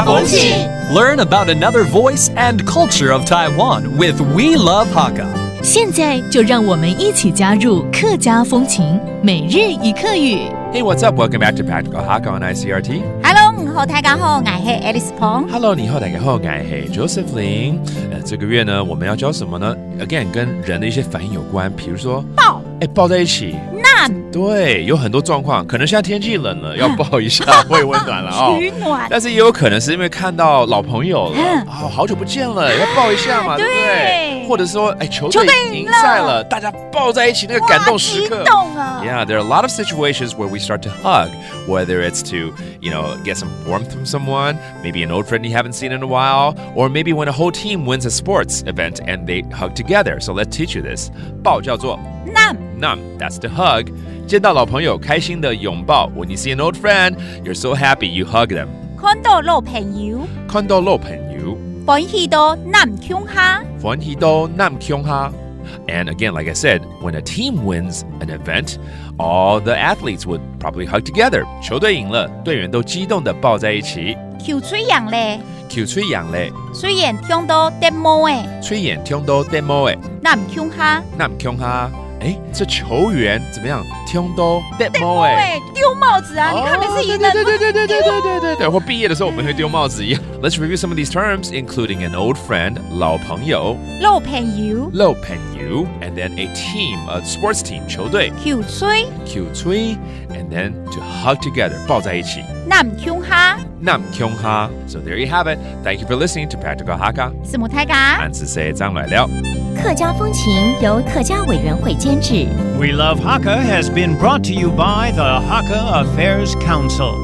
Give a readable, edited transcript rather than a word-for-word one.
风气 Learn about another voice and culture of Taiwan with We Love Hakka. 现在就让我们一起加入客家风情每日一课语。Hey, what's up? Welcome back to Practical Hakka on ICRT. Hello， 午後大家好，我係 Alice Pong。Hello， 你好，大家好，我係 Joseph Lin。这个月呢，我们要教什么呢 ？Again， 跟人的一些反应有关，比如说抱在一起。对，有很多状况，可能现在天气冷了，要抱一下会温暖了哦。取暖。但是也有可能是因为看到老朋友了，好久不见了，要抱一下嘛，对不对？或者说，球队赢赛了，大家抱在一起，那个感动时刻。激动啊 Yeah, there are a lot of situations where we start to hug, whether it's to, get some warmth from someone, maybe an old friend you haven't seen in a while, or maybe when a whole team wins a sports event and they hug together. So let's teach you this. 抱叫做 nam, that's to hug. 见到老朋友，开心的拥抱。When you see an old friend, you're so happy, you hug them. 看到老朋友，看到老朋友，歡喜到南腔下，歡喜到南腔下。And again, like I said, when a team wins an event, all the athletes would probably hug together. 球隊贏了，隊員都激動地抱在一起。口水揚咧，口水揚咧，雖然聽到啲毛誒，雖然聽到啲毛誒，南腔下，南腔下。这球员怎么样？听到啲毛丟帽子啊！你看每次贏了，对，或畢業的時候我們會丟帽子一樣。Let's review some of these terms, including an old friend, 老朋友，老朋友，老朋友 ，and then a team, a sports team, 球隊，口水，口水 ，and then to hug together, 抱在一起。南腔下，南腔下 So there you have it. Thank you for listening to Practical Hakka. 是冇睇㗎。俺是說張來了。客家風情由客家委員會監製。 We Love Hakka has been brought to you by the Hakka Affairs Council.